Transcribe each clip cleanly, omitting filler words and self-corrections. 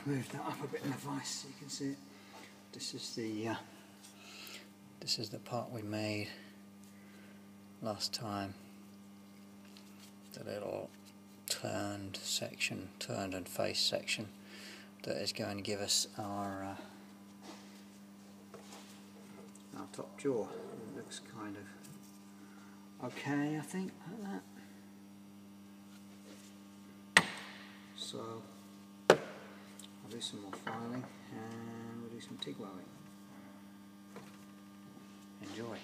I've moved that up a bit in the vise so you can see it. This is the part we made last time. The little turned and face section that is going to give us our top jaw. It looks kind of okay, I think, like that. So I'll do some more filing and we'll do some TIG welding. Enjoy.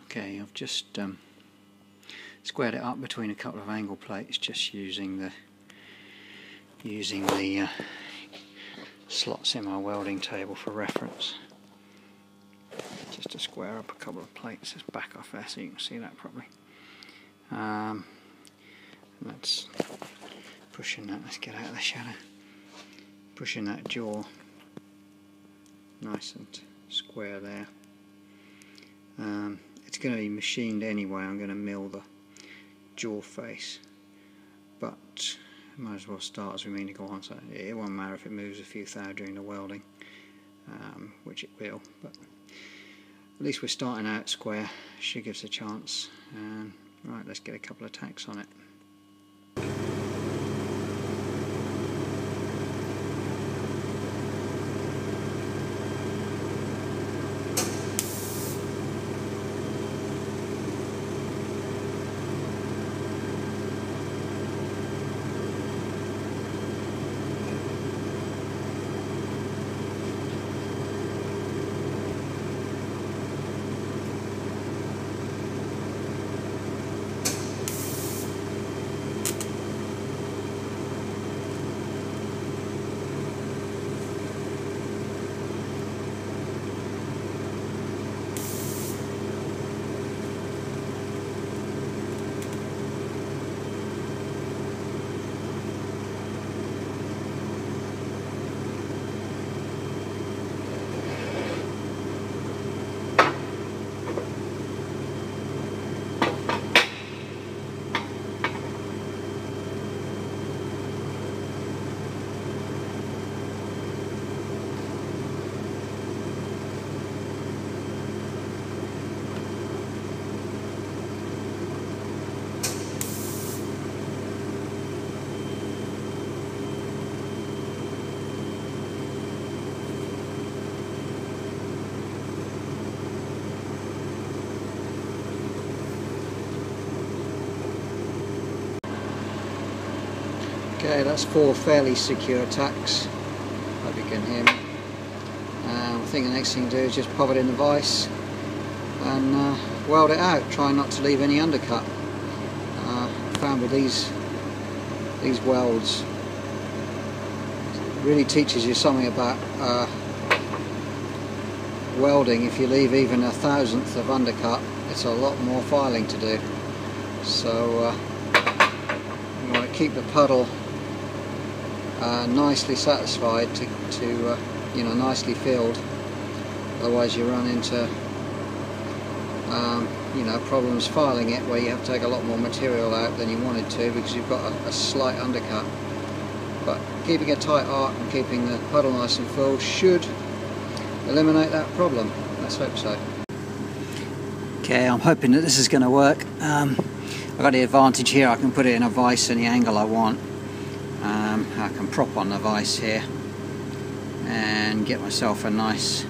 Okay, I've just squared it up between a couple of angle plates, just using the slots in my welding table for reference. Just to square up a couple of plates. Just back off there so you can see that properly. That's pushing that. Let's get out of the shadow. Pushing that jaw nice and square there. It's going to be machined anyway. I'm going to mill the jaw face, but might as well start as we mean to go on, so it won't matter if it moves a few thou during the welding, which it will, but at least we're starting out square. Should give us a chance. Right, let's get a couple of tacks on it. Okay, that's 4 fairly secure tacks. Hope you can hear me. I think the next thing to do is just pop it in the vise and weld it out. Try not to leave any undercut. I found with these welds, it really teaches you something about welding. If you leave even 1/1000th of undercut, it's a lot more filing to do. So you want to keep the puddle nicely satisfied, to you know, nicely filled. Otherwise you run into you know, problems filing it where you have to take a lot more material out than you wanted to because you've got a slight undercut. But keeping a tight arc and keeping the puddle nice and full should eliminate that problem. Let's hope so. Okay, I'm hoping that this is going to work. I've got the advantage here, I can put it in a vise any angle I want. I can prop on the vise here and get myself a nice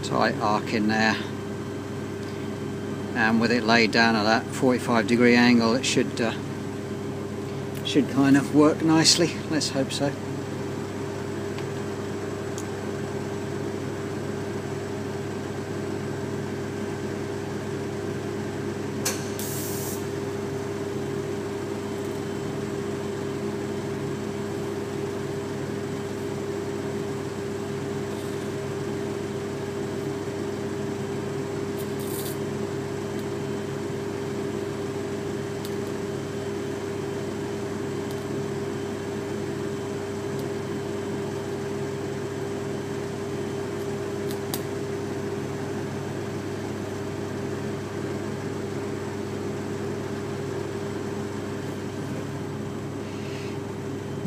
tight arc in there, and with it laid down at that 45-degree angle, it should kind of work nicely. Let's hope so.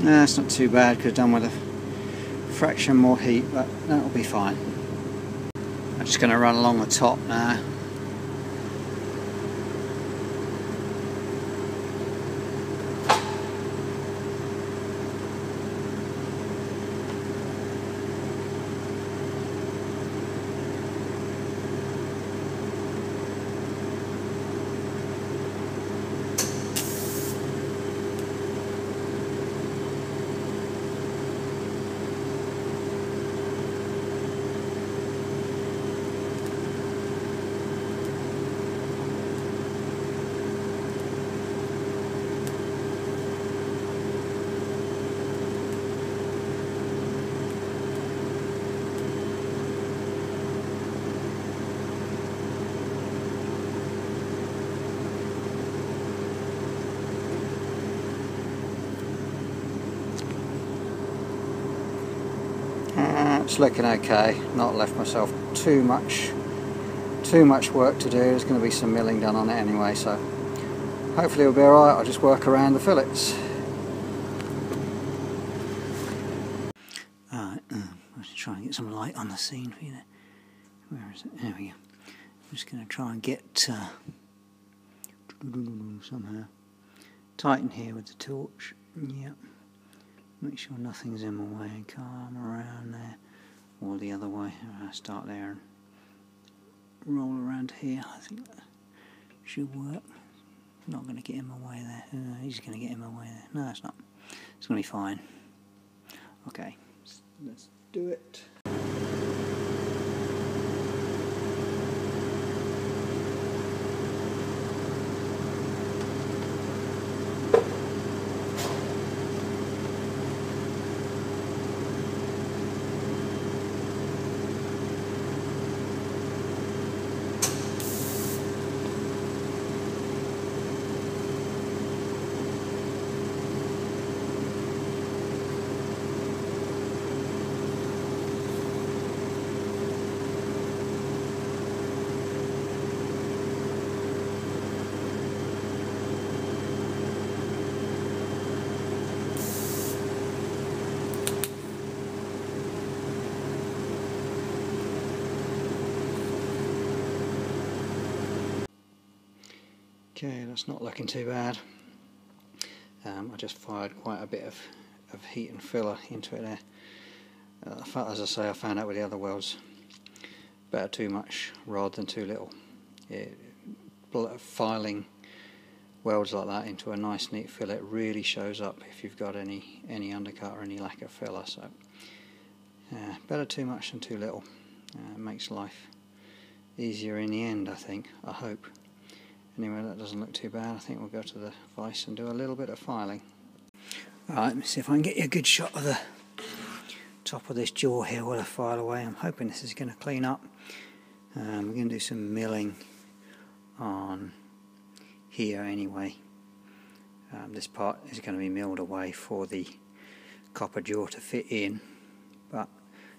Nah, it's not too bad because done with a fraction more heat, but that'll be fine. I'm just going to run along the top now. It's looking okay. Not left myself too much work to do. There's going to be some milling done on it anyway, so hopefully it'll be alright. I'll just work around the fillets. Alright, let's try and get some light on the scene for you there. Where is it? There we go. I'm just going to try and get somehow tighten here with the torch. Yep. Make sure nothing's in my way. Come around there, or the other way. Start there and roll around here. I think that should work. Not going to get in my way there. He's going to get in my way there. No, it's not. It's going to be fine. Okay, let's do it. Okay, that's not looking too bad. I just fired quite a bit of heat and filler into it there. As I say, I found out with the other welds, better too much rod than too little. Filing welds like that into a nice neat fillet really shows up if you've got any undercut or any lack of filler. So better too much than too little. It makes life easier in the end, I think, I hope. Anyway, that doesn't look too bad. I think we'll go to the vise and do a little bit of filing. Alright, let me see if I can get you a good shot of the top of this jaw here while I file away. I'm hoping this is going to clean up. We're going to do some milling on here anyway. This part is going to be milled away for the copper jaw to fit in, but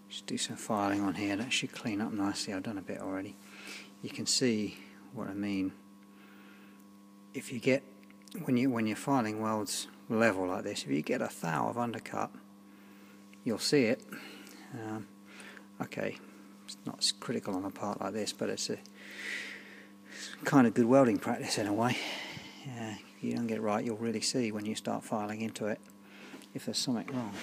just do some filing on here. That should clean up nicely. I've done a bit already. You can see what I mean. If you get, when you're filing welds level like this, if you get a thou of undercut, you'll see it. Okay, it's not critical on a part like this, but it's kind of good welding practice in a way. If you don't get it right, you'll really see when you start filing into it if there's something wrong.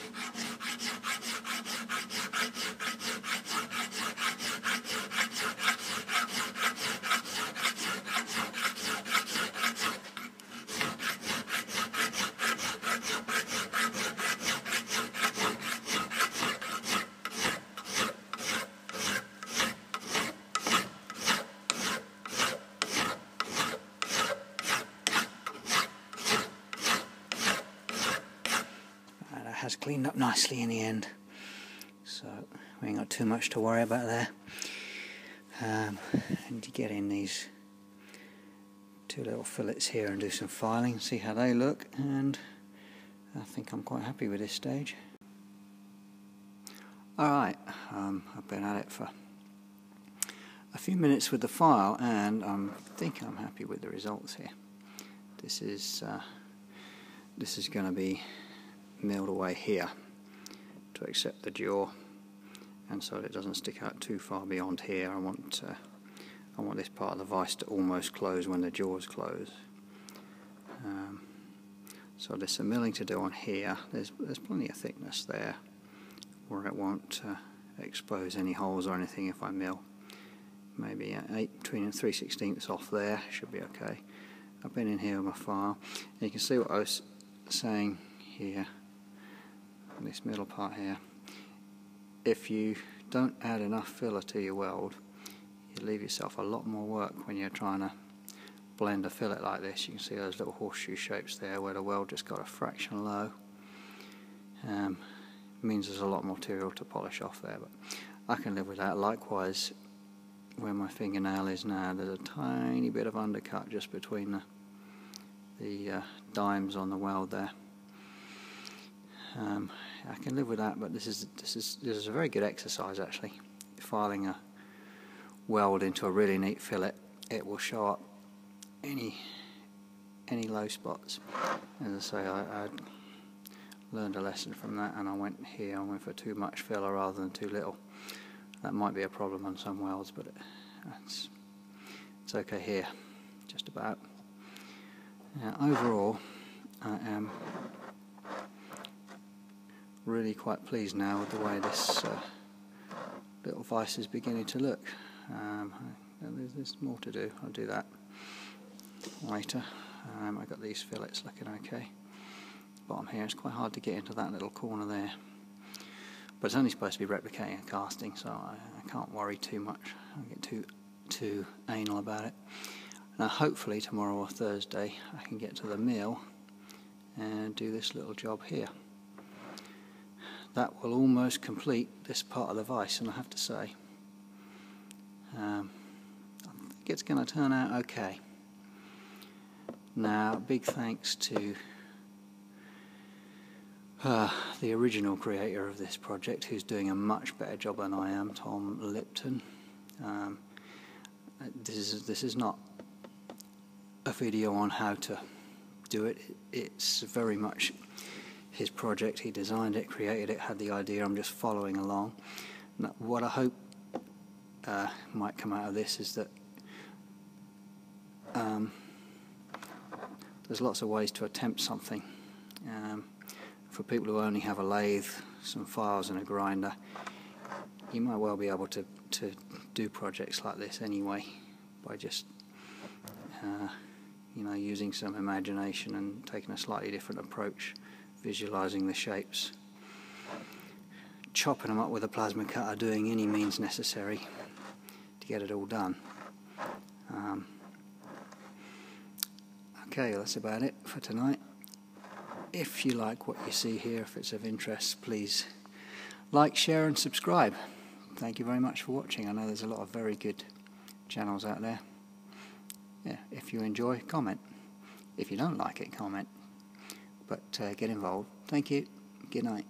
Has cleaned up nicely in the end, so we ain't got too much to worry about there. And you get in these two little fillets here and do some filing, see how they look, and I think I'm quite happy with this stage. Alright, I've been at it for a few minutes with the file, and I think I'm happy with the results here. This is going to be milled away here to accept the jaw, and so it doesn't stick out too far beyond here. I want this part of the vise to almost close when the jaws close. So there's some milling to do on here. There's plenty of thickness there where it won't expose any holes or anything if I mill. Maybe between 3/16 off there should be okay. I've been in here with my file, and you can see what I was saying here, this middle part here. If you don't add enough filler to your weld, you leave yourself a lot more work when you're trying to blend a fillet like this. You can see those little horseshoe shapes there where the weld just got a fraction low. Means there's a lot more material to polish off there, but I can live with that. Likewise, where my fingernail is now, there's a tiny bit of undercut just between the dimes on the weld there. I can live with that, but this is a very good exercise actually. Filing a weld into a really neat fillet, it will show up any low spots. As I say, I learned a lesson from that, and I went for too much filler rather than too little. That might be a problem on some welds, but it's okay here, just about. Now, overall, I am really quite pleased now with the way this little vise is beginning to look. There's more to do. I'll do that later. I've got these fillets looking okay. Bottom here, it's quite hard to get into that little corner there, but it's only supposed to be replicating a casting, so I can't worry too much. I don't get too anal about it. Now hopefully tomorrow or Thursday I can get to the mill and do this little job here. That will almost complete this part of the vise, and I have to say I think it's going to turn out okay. Now, big thanks to the original creator of this project, who's doing a much better job than I am, Tom Lipton. This is not a video on how to do it. It's very much his project. He designed it, created it, had the idea. I'm just following along. Now, what I hope might come out of this is that there's lots of ways to attempt something. For people who only have a lathe, some files and a grinder, you might well be able to do projects like this anyway by just using some imagination and taking a slightly different approach, visualizing the shapes, chopping them up with a plasma cutter, doing any means necessary to get it all done. Okay, that's about it for tonight. If you like what you see here, if it's of interest, please like, share and subscribe. Thank you very much for watching. I know there's a lot of very good channels out there. Yeah, if you enjoy, comment. If you don't like it, comment. But get involved. Thank you. Good night.